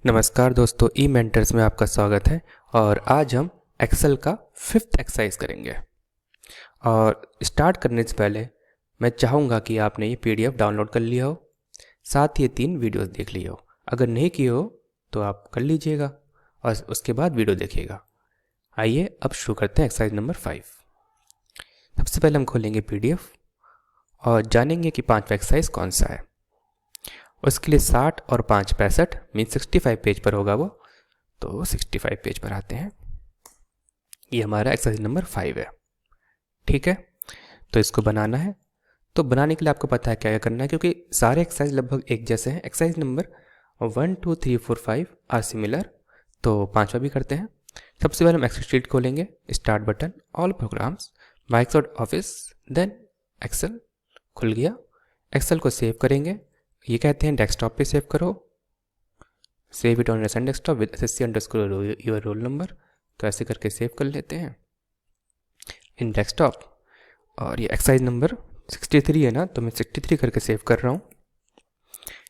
नमस्कार दोस्तों, ई मेंटर्स में आपका स्वागत है। और आज हम एक्सेल का 5th एक्सरसाइज करेंगे। और स्टार्ट करने से पहले मैं चाहूँगा कि आपने ये पीडीएफ डाउनलोड कर लिया हो, साथ ही ये 3 वीडियोस देख लिए हो। अगर नहीं किए हो तो आप कर लीजिएगा और उसके बाद वीडियो देखिएगा। आइए अब शुरू करते हैं एक्सरसाइज नंबर 5। सबसे पहले हम खोलेंगे पीडीएफ और जानेंगे कि 5वां एक्सरसाइज कौन सा है। उसके लिए 60 और 5 65 मीन 65 पेज पर होगा वो, तो 65 पेज पर आते हैं। ये हमारा एक्सरसाइज नंबर 5 है, ठीक है। तो इसको बनाना है, तो बनाने के लिए आपको पता है क्या क्या करना है, क्योंकि सारे एक्सरसाइज लगभग एक जैसे हैं। एक्सरसाइज नंबर 1 2 3 4 5 आर सिमिलर, तो 5वां भी करते हैं। सबसे पहले हम एक्सेल शीट खोलेंगे, start button, all programs, Microsoft Office, then Excel खुल गया। एक्सेल को सेव करेंगे, ये कहते हैं डेस्कटॉप पे सेव करो, save it on रेसेंट desktop with SSC _ your roll number. तो ऐसे करके सेव कर लेते हैं इन डेस्कटॉप। और ये एक्सरसाइज नंबर 63 है ना, तो मैं 63 करके सेव कर रहा हूँ,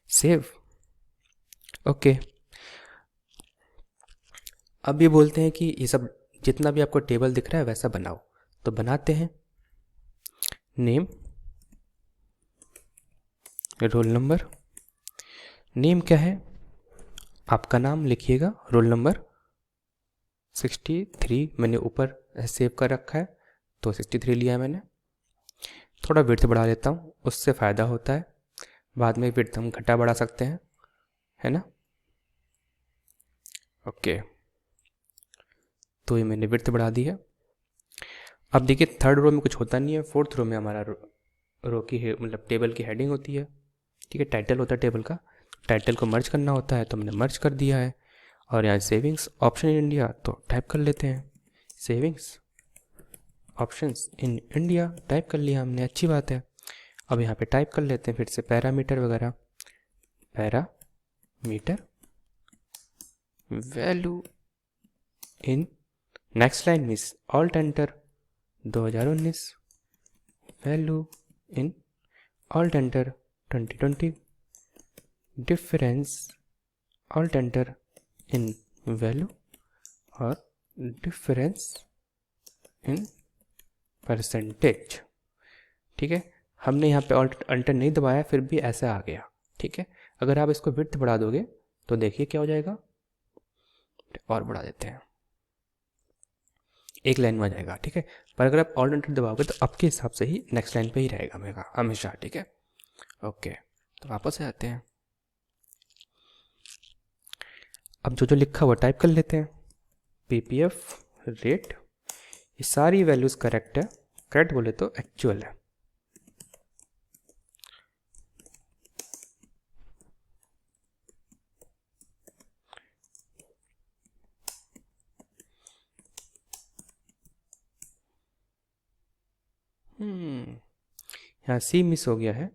सेव, ओके। अब ये बोलते हैं कि ये सब जितना भी आपको टेबल दिख रहा है वैसा बनाओ, तो बनाते हैं। नेम, रोल नंबर, नेम क्या है, आपका नाम लिखिएगा, रोल नंबर 63 मैंने ऊपर सेव कर रखा है, तो 63 लिया है मैंने। थोड़ा विड्थ बढ़ा लेता हूँ, उससे फ़ायदा होता है, बाद में विड्थ हम घटा बढ़ा सकते हैं, है ना, ओके। तो ये मैंने विड्थ बढ़ा दी है। अब देखिए थर्ड रो में कुछ होता नहीं है, फोर्थ रो में हमारा रो की मतलब टेबल की हेडिंग होती है, ठीक है, टाइटल होता है टेबल का। टाइटल को मर्ज करना होता है, तो हमने मर्ज कर दिया है। और यहाँ सेविंग्स ऑप्शन इन इंडिया, तो टाइप कर लेते हैं savings options in India, type कर लिया हमने, अच्छी बात है। अब यहाँ पे टाइप कर लेते हैं फिर से पैरामीटर वगैरह, parameter value in next line miss alt enter 2019, value in alt enter 2020, difference alt enter in value और डिफरेंस इन परसेंटेज, ठीक है। हमने यहाँ पे ऑल्ट एंटर नहीं दबाया, फिर भी ऐसा आ गया, ठीक है। अगर आप इसको विड्थ बढ़ा दोगे तो देखिए क्या हो जाएगा, और बढ़ा देते हैं, एक लाइन में आ जाएगा, ठीक है। पर अगर आप ऑल्ट एंटर दबाओगे तो आपके हिसाब से ही नेक्स्ट लाइन पे ही रहेगा मेरा हमेशा, ठीक है, ओके। तो वापस आ जाते हैं। अब जो जो लिखा हुआ टाइप कर लेते हैं, पीपीएफ रेट, ये सारी वैल्यूज करेक्ट है, करेक्ट बोले तो एक्चुअल है, यहाँ सी मिस हो गया है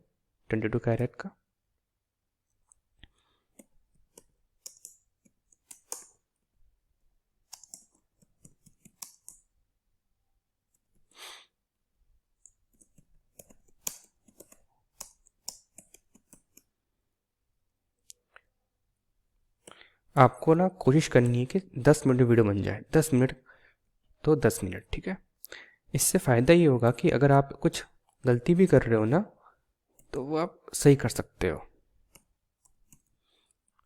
22 कैरेट का। आपको ना कोशिश करनी है कि 10 मिनट वीडियो बन जाए, 10 मिनट तो 10 मिनट, ठीक है। इससे फ़ायदा ये होगा कि अगर आप कुछ गलती भी कर रहे हो ना, तो वो आप सही कर सकते हो।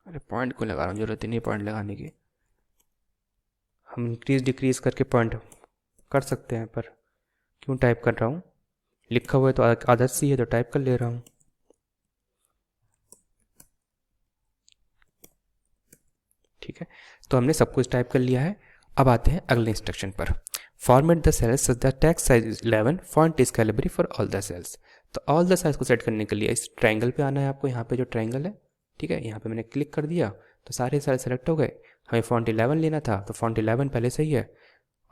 अरे पॉइंट को लगा रहा हूँ, जरूरत ही नहीं पॉइंट लगाने की, हम इंक्रीज डिक्रीज करके पॉइंट कर सकते हैं, पर क्यों टाइप कर रहा हूँ, लिखा हुआ है तो आदत सी है तो टाइप कर ले रहा हूँ, ठीक है। तो हमने सब कुछ टाइप कर लिया है। अब आते हैं अगले इंस्ट्रक्शन पर, format the cells such that text size is 11, font is Calibri for all the cells. तो ऑल द साइज को सेट करने के लिए इस ट्रायंगल पे आना है आपको, यहाँ पे जो ट्रायंगल है, ठीक है, यहाँ पे मैंने क्लिक कर दिया तो सारे सेल सेलेक्ट हो गए। हमें फॉन्ट 11 लेना था, तो फॉन्ट 11 पहले सही है,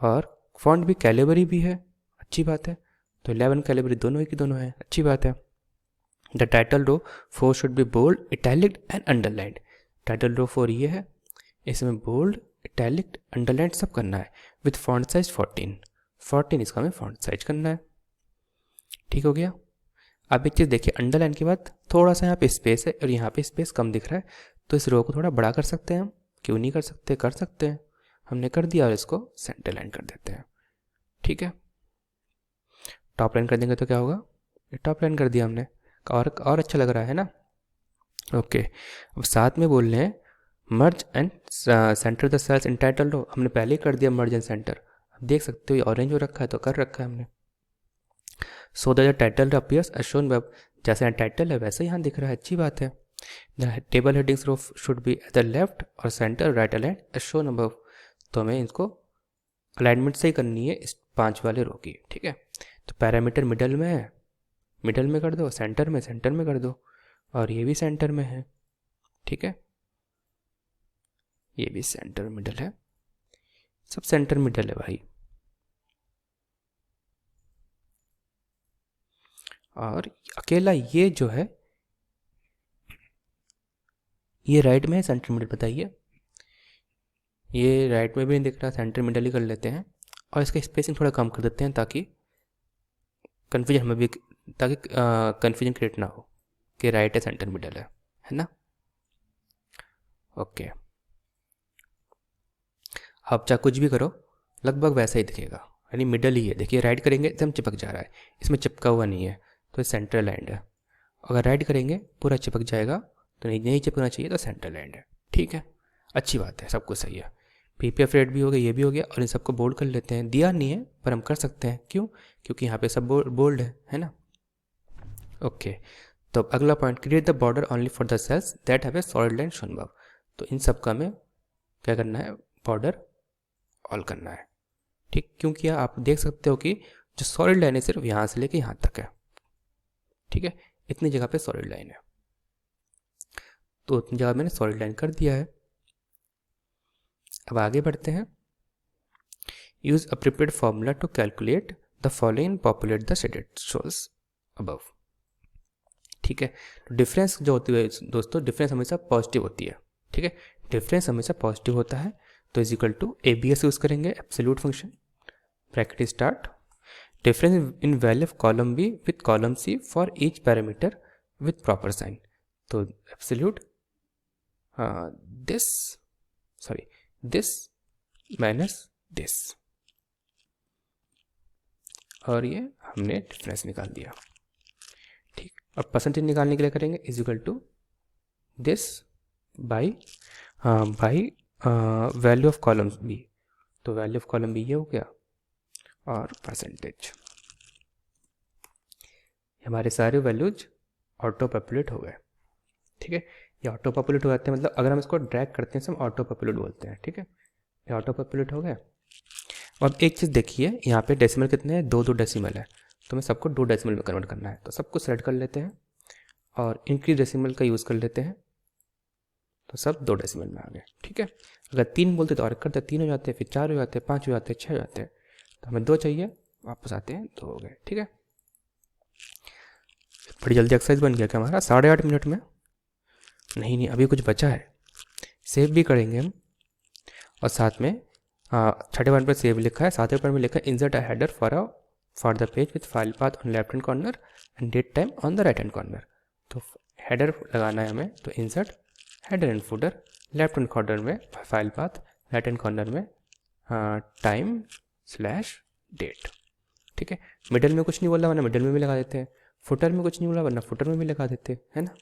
और फॉन्ट भी कैलिबरी भी है, अच्छी बात है। तो 11 कैलिबरी दोनों ही की दोनों है, अच्छी बात है। The title row 4 should be bold, italic and underlined. Title row 4 ये है, इसमें बोल्ड, इटैलिक, अंडरलाइन सब करना है, विथ फॉन्ट साइज 14 इसका हमें फॉन्ट साइज करना है, ठीक हो गया। अब एक चीज़ देखिए, अंडरलाइन के बाद थोड़ा सा यहाँ पे स्पेस है और यहाँ पे स्पेस कम दिख रहा है, तो इस रो को थोड़ा बड़ा कर सकते हैं हम, क्यों नहीं कर सकते, कर सकते हैं। हमने कर दिया और इसको सेंटर लाइन कर देते हैं। ठीक है, टॉप लाइन कर देंगे तो क्या होगा, ये टॉप लाइन कर दिया हमने, और अच्छा लग रहा है ना। ओके, अब साथ में बोल रहे हैं merge and centre the cells in title row, हमने पहले ही कर दिया मर्ज एंड सेंटर। अब देख सकते हो ये ऑरेंज हो रखा है तो कर रखा है हमने। So that the title appears as shown above, जैसे यहाँ टाइटल है वैसे यहाँ दिख रहा है, अच्छी बात है। The table headings row should be at the left और centre right align as shown above, तो हमें इसको अलाइनमेंट से ही करनी है इस 5 वाले रो की। ठीक है, तो पैरामीटर मिडल में है, मिडल में कर दो, सेंटर में कर दो, और ये भी सेंटर में है। ठीक है, ये भी सेंटर मिडल है, सब सेंटर मिडल है भाई। और अकेला ये जो है ये राइट में है सेंटर मिडल, बताइए, ये राइट में भी नहीं दिख रहा, सेंटर मिडल ही कर लेते हैं। और इसका स्पेसिंग थोड़ा कम कर देते हैं ताकि कन्फ्यूजन हमें भी, ताकि कन्फ्यूजन क्रिएट ना हो कि राइट है सेंटर मिडल है ना। ओके, आप चाहे कुछ भी करो लगभग वैसा ही दिखेगा, यानी मिडल ही है। देखिए राइट करेंगे एकदम चिपक जा रहा है, इसमें चिपका हुआ नहीं है तो ये सेंटर लाइन है। अगर राइट करेंगे पूरा चिपक जाएगा, तो नहीं चिपकना चाहिए, तो सेंटर लाइन है। ठीक है, अच्छी बात है, सब कुछ सही है। पीपीएफ रेट भी हो गया, ये भी हो गया, और इन सबको बोल्ड कर लेते हैं। दिया नहीं है पर हम कर सकते हैं, क्यों, क्योंकि यहाँ पे सब बोल्ड है ना। ओके, तो अगला point, create the border only for the cells that have a solid line shown above, तो इन सब का हमें क्या करना है, बॉर्डर ऑल करना है। ठीक, क्योंकि आप देख सकते हो कि जो सॉलिड लाइन है सिर्फ यहाँ से लेके यहाँ तक है। ठीक है, इतनी जगह पे सॉलिड लाइन है, तो उतनी जगह मैंने सॉलिड लाइन कर दिया है। अब आगे बढ़ते हैं। Use a prepared formula to calculate the following, populate the shaded shoals above. ठीक है, तो डिफरेंस जो होती है दोस्तों, डिफरेंस हमेशा पॉजिटिव होती है। ठीक है, डिफरेंस हमेशा पॉजिटिव होता है, तो is equal to ABS use करेंगे, absolute function, bracket start, difference in value of column B with column C for each parameter with proper sign, तो एब्सोल्यूट दिस माइनस दिस, और ये हमने डिफरेंस निकाल दिया। ठीक, और परसेंटेज निकालने के लिए करेंगे is equal to this by value of column B, तो वैल्यू ऑफ कॉलम बी ये हो गया, और परसेंटेज, हमारे सारे वैल्यूज ऑटो पॉपुलेट हो गए। ठीक है, ये ऑटो पॉपुलेट हो जाते हैं, मतलब अगर हम इसको ड्रैग करते हैं तो हम ऑटो पॉपुलेट बोलते हैं। ठीक है, ये ऑटो पॉपुलेट हो गए। अब एक चीज़ देखिए, यहाँ पे डेसिमल कितने हैं, 2 डेसिमल है, तो हमें सबको 2 डेसिमल में कन्वर्ट करना है, तो सबको सेलेक्ट कर लेते हैं और इंक्रीज डेसिमल का यूज़ कर लेते हैं, तो सब 2 डेसिमल में आ गए। ठीक है, अगर 3 बोलते तो और करते, 3 हो जाते, फिर 4 हो जाते, 5 हो जाते, 6 हो जाते, तो हमें 2 चाहिए, वापस आते हैं, 2 हो गए। ठीक है, बड़ी जल्दी एक्सरसाइज बन गया क्या हमारा, 8.5 मिनट में। नहीं, अभी कुछ बचा है, सेव भी करेंगे हम, और साथ में 6 वन पर सेव लिखा है, 7वें पर में लिखा है insert a header for the page with file path on left hand corner and date time on the right hand corner, तो हेडर लगाना है हमें, तो insert header and footer, left hand corner में file path, right hand corner में time date. ठीक है, middle में कुछ नहीं बोला वरना मिडल में भी लगा देते हैं, फुटर में कुछ नहीं बोला वरना फुटर में भी लगा देते हैं ना।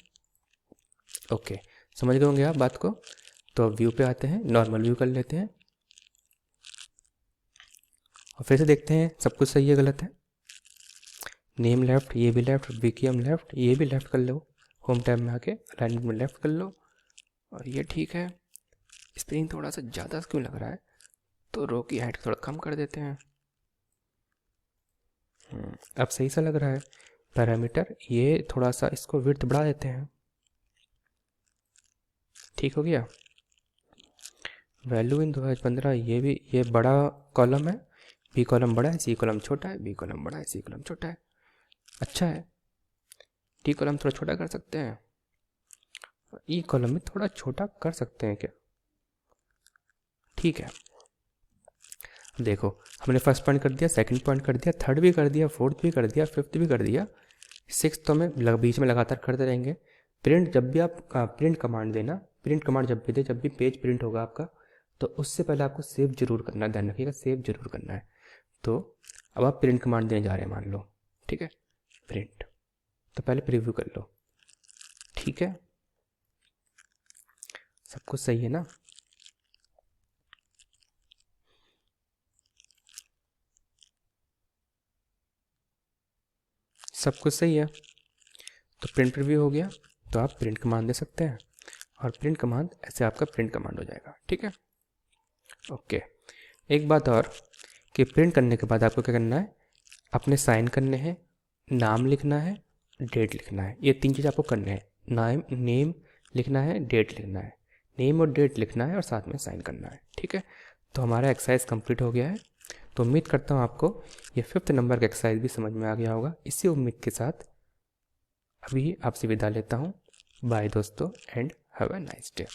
ओके, समझ गए होंगे आप बात को। तो व्यू पे आते हैं, नॉर्मल व्यू कर लेते हैं और फिर से देखते हैं सब कुछ सही है गलत है। नेम लेफ्ट, ये भी लेफ्ट, बीकेएम लेफ्ट, ये भी लेफ्ट कर लो, होम टैब में आके अलाइनमेंट में लेफ्ट कर लो, और ये ठीक है। स्प्रिंग थोड़ा सा ज़्यादा क्यों लग रहा है, तो रो की हाइट थोड़ा कम कर देते हैं। अब सही सा लग रहा है। पैरामीटर ये थोड़ा सा इसको विड्थ बढ़ा देते हैं, ठीक हो गया। वैल्यू इन 2015, ये बड़ा कॉलम है, बी कॉलम बड़ा है, सी कॉलम छोटा है, बी कॉलम बड़ा है, सी कॉलम छोटा है, अच्छा है। डी कॉलम थोड़ा छोटा कर सकते हैं, ई कॉलम भी थोड़ा छोटा कर सकते हैं क्या, ठीक है। देखो हमने फर्स्ट पॉइंट कर दिया, सेकंड पॉइंट कर दिया, थर्ड भी कर दिया, फोर्थ भी कर दिया, फिफ्थ भी कर दिया, सिक्स तो हमें बीच में लगातार करते रहेंगे। प्रिंट, जब भी आप प्रिंट कमांड देना प्रिंट कमांड जब भी दे, जब भी पेज प्रिंट होगा आपका, तो उससे पहले आपको सेव जरूर करना है, ध्यान रखिएगा सेव जरूर करना है। तो अब आप प्रिंट कमांड देने जा रहे हैं मान लो, ठीक है, प्रिंट, तो पहले प्रीव्यू कर लो, ठीक है, सब कुछ सही है ना। सब कुछ सही है, तो प्रिंट प्रीव्यू हो गया, तो आप प्रिंट कमांड दे सकते हैं और प्रिंट कमांड ऐसे आपका प्रिंट कमांड हो जाएगा, ठीक है। ओके, एक बात और कि प्रिंट करने के बाद आपको क्या करना है, अपने साइन करने हैं, नाम लिखना है, डेट लिखना है, ये 3 चीज़ आपको करने हैं। नेम लिखना है, डेट लिखना है, नेम और डेट लिखना है और साथ में साइन करना है, ठीक है। तो हमारा एक्सरसाइज कंप्लीट हो गया है। तो उम्मीद करता हूँ आपको ये 5th नंबर का एक्सरसाइज भी समझ में आ गया होगा। इसी उम्मीद के साथ अभी आपसे विदा लेता हूँ। बाय दोस्तों and have a nice day.